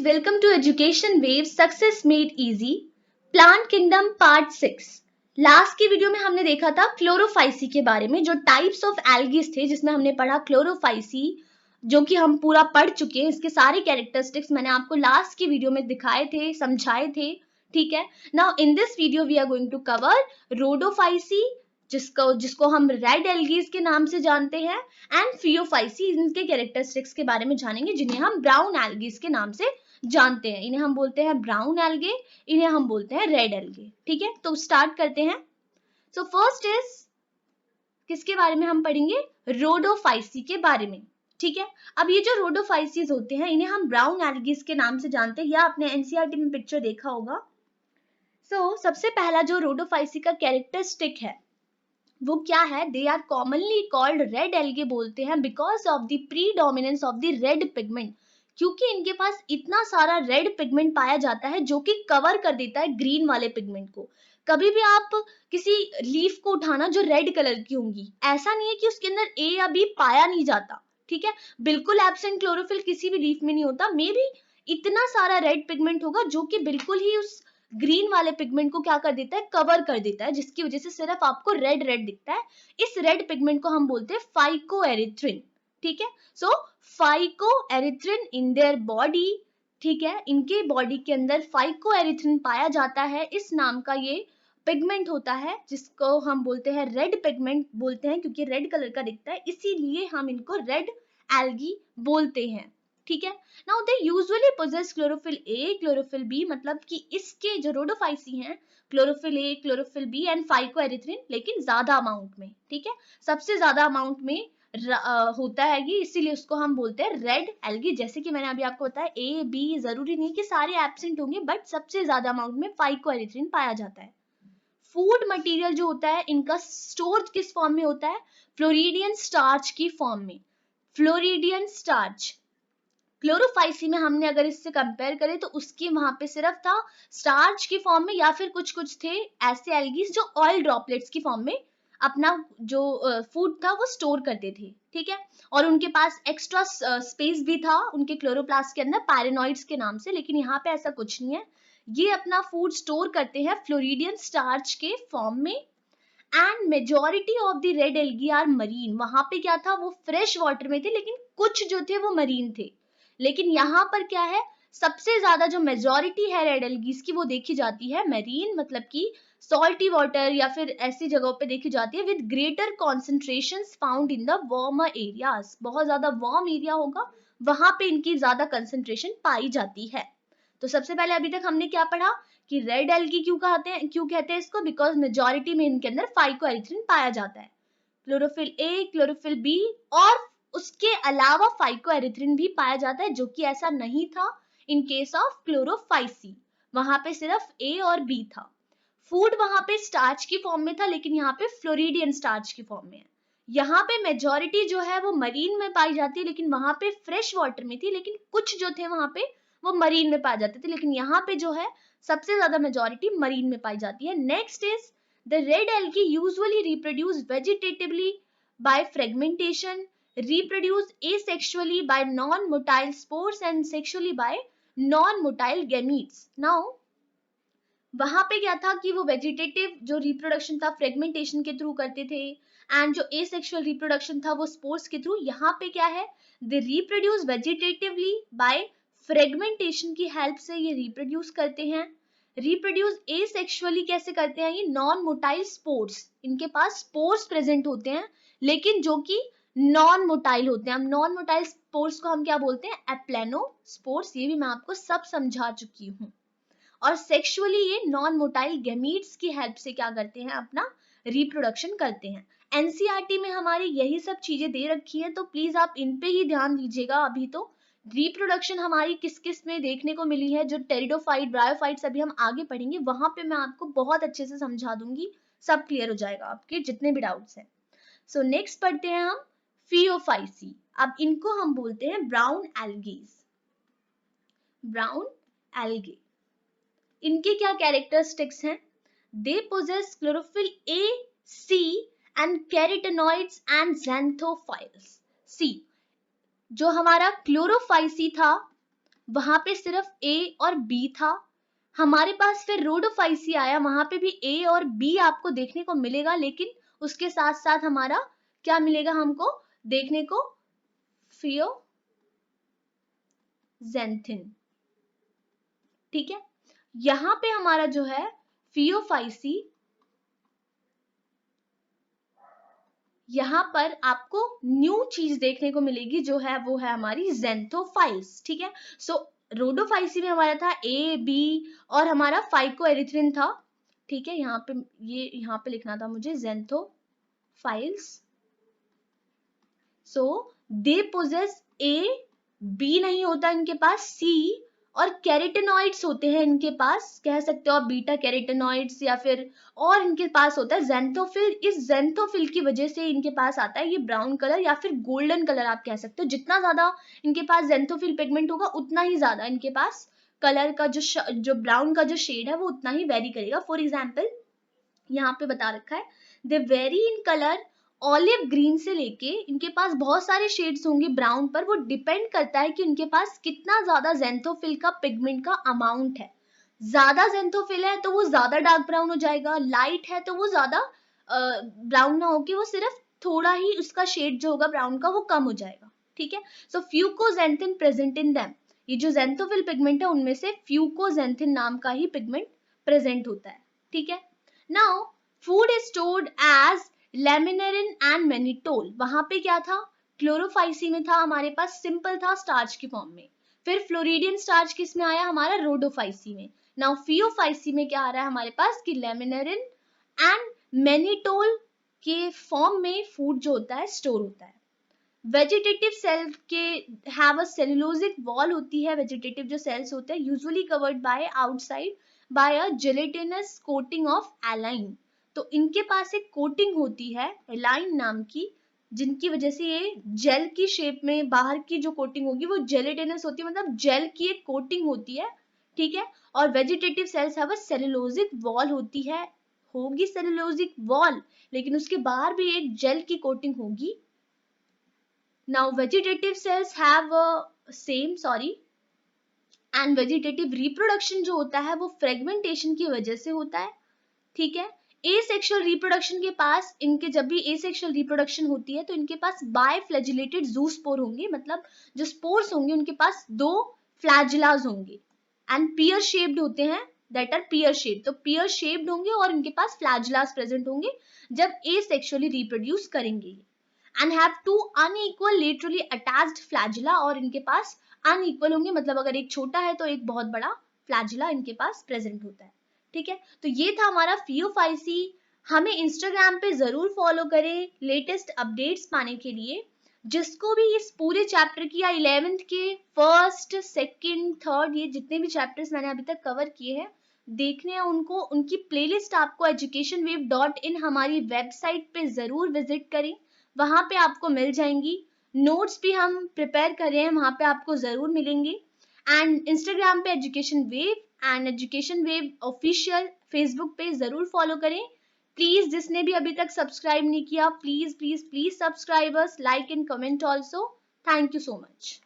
welcome to Education Wave Success Made Easy Plant Kingdom Part 6। Last की video में हमने देखा था क्लोरोफाइसी के बारे में, जो टाइप्स ऑफ एल्गीज थे, जिसमें हमने पढ़ा क्लोरोफाइसी, जो कि हम पूरा पढ़ चुके हैं। इसके सारे कैरेक्टरिस्टिक्स मैंने आपको लास्ट की वीडियो में दिखाए थे, समझाए थे। ठीक है, now in this video we are going to cover rhodophyceae, जिसको हम रेड एल्गीज के नाम से जानते हैं, एंड फियोफाइसी। इनके कैरेक्टरिस्टिक्स के बारे में जानेंगे, जिन्हें हम ब्राउन एल्गीज के नाम से जानते हैं। इन्हें हम बोलते हैं ब्राउन एल्गे, इन्हें हम बोलते हैं रेड एल्गे। ठीक है, तो स्टार्ट करते हैं। सो फर्स्ट इज, किसके बारे में हम पढ़ेंगे? रोडोफाइसी के बारे में। ठीक है, अब ये जो रोडोफाइसीज होते हैं, इन्हें हम ब्राउन एल्गीज के नाम से जानते हैं, या आपने एनसीईआरटी में पिक्चर देखा होगा। सबसे पहला जो रोडोफाइसी का कैरेक्टरिस्टिक है वो क्या है? They are commonly called red algae बोलते हैं because of the predominance of the red pigment, क्योंकि इनके पास इतना सारा रेड पिगमेंट पाया जाता है जो कि कवर कर देता है ग्रीन वाले पिगमेंट को। कभी भी आप किसी लीफ को उठाना जो रेड कलर की होंगी, ऐसा नहीं है कि उसके अंदर ए या बी पाया नहीं जाता। ठीक है, बिल्कुल एब्सेंट क्लोरोफिल किसी भी लीफ में नहीं होता। मे बी इतना सारा रेड पिगमेंट होगा जो कि बिल्कुल ही उस ग्रीन वाले पिगमेंट को क्या कर देता है? कवर कर देता है, जिसकी वजह से सिर्फ आपको रेड रेड दिखता है। इस रेड पिगमेंट को हम बोलते हैं फाइकोएरिथ्रिन। ठीक है, सो फाइकोएरिथ्रिन इन देयर बॉडी, ठीक है, इनके बॉडी के अंदर फाइकोएरिथ्रिन पाया जाता है। इस नाम का ये पिगमेंट होता है, जिसको हम बोलते हैं रेड पिगमेंट बोलते हैं, क्योंकि रेड कलर का दिखता है, इसीलिए हम इनको रेड एल्गी बोलते हैं। ठीक है, now they usually possess chlorophyll A, chlorophyll B, मतलब कि इसके जो रोडोफाइसी हैं, chlorophyll A, chlorophyll B and phycoerythrin, लेकिन ज्यादा अमाउंट में। ठीक है, सबसे ज्यादा अमाउंट में होता है ये, इसीलिए उसको हम बोलते हैं रेड एल्गी। जैसे कि मैंने अभी आपको बताया, ए बी जरूरी नहीं कि सारे एब्सेंट होंगे, बट सबसे ज्यादा अमाउंट में फाइकोएरिथ्रिन पाया जाता है। फूड मटेरियल जो होता है इनका स्टोर किस फॉर्म में होता है? फ्लोरिडियन स्टार्च की फॉर्म में। फ्लोरिडियन स्टार्च, क्लोरोफाइसी में हमने अगर इससे कंपेयर करें तो उसकी वहां पे सिर्फ था स्टार्च की फॉर्म में, या फिर कुछ कुछ थे ऐसे एल्गीज जो ऑयल ड्रॉपलेट्स की फॉर्म में अपना जो फूड था वो स्टोर करते थे। ठीक है, और उनके पास एक्स्ट्रा स्पेस भी था उनके क्लोरोप्लास्ट के अंदर, पैरानॉइड्स के नाम से। लेकिन यहाँ पे ऐसा कुछ नहीं है, ये अपना फूड स्टोर करते हैं फ्लोरिडियन स्टार्च के फॉर्म में। And majority of the red algae are marine. वहां पे क्या था? वो फ्रेश वाटर में थे, लेकिन कुछ जो थे वो मरीन थे। लेकिन यहाँ पर क्या है? सबसे ज्यादा जो मेजोरिटी है रेड एल्गीज की, वो देखी जाती है मरीन, मतलब कि सॉल्टी वाटर या फिर ऐसी जगहों पे देखी जाती है, with greater concentrations found in the warmer areas. बहुत ज्यादा वार्म एरिया होगा, वहां पे इनकी ज्यादा कंसेंट्रेशन पाई जाती है। तो सबसे पहले अभी तक हमने क्या पढ़ा कि रेड एल्गी क्यों कहते हैं इसको? बिकॉज मेजोरिटी में इनके अंदर फाइकोएरिथ्रिन पाया जाता है। क्लोरोफिल ए, क्लोरोफिल बी, और उसके अलावा फाइकोएरिथ्रिन भी पाया जाता है, जो कि ऐसा नहीं था इन केस ऑफ क्लोरोफाइसी। वहां पे सिर्फ ए और बी था। फूड वहां पे स्टार्च की फॉर्म में था, लेकिन यहाँ पे फ्लोरिडियन स्टार्च की फॉर्म में है। यहाँ पे मेजोरिटी जो है वो मरीन में पाई जाती है, लेकिन वहां पे फ्रेश वाटर में थी, लेकिन कुछ जो थे वहां पे वो मरीन में पाए जाते थे। लेकिन यहाँ पे जो है सबसे ज्यादा मेजोरिटी मरीन में पाई जाती है। Next is, the red algae usually reproduce vegetatively by fragmentation, reproduce asexually by non-motile spores and sexually by non-motile gametes. Now, वहां पे क्या था कि वो वेजिटेटिव जो रिप्रोडक्शन था फ्रेगमेंटेशन के थ्रू करते थे, एंड जो एसेक्सुअल रिप्रोडक्शन था वो स्पोर्स के थ्रू। यहाँ पे क्या है? They reproduce vegetatively by fragmentation की हेल्प से ये रिप्रोड्यूस करते हैं। रिप्रोड्यूस एसेक्सुअली कैसे करते हैं? ये नॉन मोटाइल स्पोर्स, इनके पास स्पोर्स प्रेजेंट होते हैं, लेकिन जो कि नॉन मोटाइल होते हैं। हम नॉन मोटाइल स्पोर्स को हम क्या बोलते हैं? एप्लेनोस्पोर्स। ये भी मैं आपको सब समझा चुकी हूँ। और सेक्सुअली ये नॉन मोटाइल गैमीट्स की हेल्प से क्या करते हैं? अपना रिप्रोडक्शन करते हैं। एनसीईआरटी में हमारी यही सब चीजें दे रखी हैं, तो प्लीज आप इन पे ही ध्यान दीजिएगा। अभी तो रिप्रोडक्शन हमारी किस किस में देखने को मिली है, जो टेरिडोफाइट, ब्रायोफाइट्स अभी हम आगे पढ़ेंगे, वहां पे मैं आपको बहुत अच्छे से समझा दूंगी, सब क्लियर हो जाएगा आपके जितने भी डाउट्स हैं। सो नेक्स्ट पढ़ते हैं हम फियोफाइसी। अब इनको हम बोलते हैं ब्राउन एल्गीज। ब्राउन एल्गे, इनके क्या कैरेक्टरिस्टिक्स हैं? They possess chlorophyll A, C and carotenoids and xanthophylls. C, जो हमारा क्लोरोफाइसी था वहां पे सिर्फ A और B था। हमारे पास फिर रोडोफाइसी आया, वहां पे भी A और B आपको देखने को मिलेगा, लेकिन उसके साथ साथ हमारा क्या मिलेगा हमको देखने को, फियोजेंथिन। ठीक है, यहां पे हमारा जो है फियोफाइसी, यहां पर आपको न्यू चीज देखने को मिलेगी जो है वो है हमारी ज़ेंथोफाइल्स। ठीक है, सो रोडोफाइसी में हमारा था A, B और हमारा फाइकोएरिथ्रिन था। ठीक है, यहाँ पे लिखना था मुझे ज़ेंथोफाइल्स। सो दे पोजेस A, B नहीं होता इनके पास, C और कैरेटेनॉइड्स होते हैं इनके पास, कह सकते हो आप बीटा कैरेटेनॉइड्स, या फिर और इनके पास होता है ज़ेंथोफिल। इस ज़ेंथोफिल की वजह से इनके पास आता है ये ब्राउन कलर या फिर गोल्डन कलर आप कह सकते हो। जितना ज्यादा इनके पास ज़ेंथोफिल पिगमेंट होगा उतना ही ज्यादा इनके पास कलर का जो ब्राउन का जो शेड है वो उतना ही वेरी करेगा। फॉर एग्जाम्पल यहाँ पे बता रखा है they vary in colour olive green से लेके इनके पास बहुत सारे शेड्स होंगे ब्राउन पर। वो डिपेंड करता है कि इनके पास कितना ज्यादा ज़ेंथोफिल का पिगमेंट का अमाउंट है। ज्यादा ज़ेंथोफिल है तो वो ज्यादा डार्क ब्राउन हो जाएगा, लाइट है तो वो ज्यादा ब्राउन ना होके वो सिर्फ थोड़ा ही उसका शेड जो होगा ब्राउन का वो कम हो जाएगा। ठीक है, सो फ्यूकोजेंथिन प्रेजेंट इन देम, ये जो ज़ेंथोफिल पिगमेंट है उनमें से फ्यूकोजेंथिन नाम का ही पिगमेंट प्रेजेंट होता है। ठीक है, now food is stored as laminarin and mannitol. वहां पे क्या था, क्लोरोफाइसी में था हमारे पास, सिंपल था स्टार्च की फॉर्म में। फिर फ्लोरिडियन स्टार्च किस में आया, हमारा रोडोफाइसी में। नाउ फियोफाइसी में क्या आ रहा है हमारे पास कि लेमिनेरिन एंड मैनिटोल के फॉर्म में फूड जो होता है स्टोर होता है। वेजिटेटिव सेल के हैव अ सेलुलोजिक वॉल होती है, वेजिटेटिव जो सेल्स होते हैं usually covered by outside by a gelatinous coating of algin. तो इनके पास एक कोटिंग होती है एलाइन नाम की, जिनकी वजह से ये जेल की शेप में, बाहर की जो कोटिंग होगी वो जेलेटिनस होती है, मतलब जेल की एक कोटिंग होती है। ठीक है, और vegetative cells have a cellulosic wall होती है, होगी सेलुलोजिक वॉल, लेकिन उसके बाहर भी एक जेल की कोटिंग होगी। Now vegetative cells have and vegetative reproduction जो होता है वो फ्रेगमेंटेशन की वजह से होता है। ठीक है, एसेक्सुअल रिप्रोडक्शन के पास इनके जब भी एसेक्सुअल रिप्रोडक्शन होती है तो इनके पास बायफ्लैजिलेटेड ज़ूस्पोर होंगे, मतलब जो स्पोर्स होंगे उनके पास दो फ्लैजिलाज होंगे एंड पियर शेप्ड होते हैं, दैट आर पियर शेप्ड। तो पियर शेप्ड होंगे और इनके पास फ्लैजिलाज प्रेजेंट होंगे जब एसेक्सुअली रिप्रोड्यूस करेंगे। And have two unequal laterally attached flagella, और इनके पास अनइक्वल होंगे, मतलब अगर एक छोटा है तो एक बहुत बड़ा फ्लैजिला इनके पास प्रेजेंट होता है। ठीक है, तो ये था हमारा फियोफाइसी। हमें इंस्टाग्राम पे जरूर फॉलो करें लेटेस्ट अपडेट्स पाने के लिए। जिसको भी इस पूरे चैप्टर की या 11th के फर्स्ट, सेकंड, थर्ड, ये जितने भी चैप्टर्स मैंने अभी तक कवर किए हैं देखने हैं, उनको उनकी प्लेलिस्ट आपको educationwave.in हमारी वेबसाइट पे जरूर विजिट करें, वहां पे आपको मिल जाएंगी। नोट्स भी हम प्रिपेयर कर रहे हैं, वहां पे आपको जरूर मिलेंगे। एंड इंस्टाग्राम पे education wave and education wave official Facebook पे जरूर फॉलो करें। प्लीज जिसने भी अभी तक सब्सक्राइब नहीं किया, please please please subscribe us, like and comment also. Thank you so much.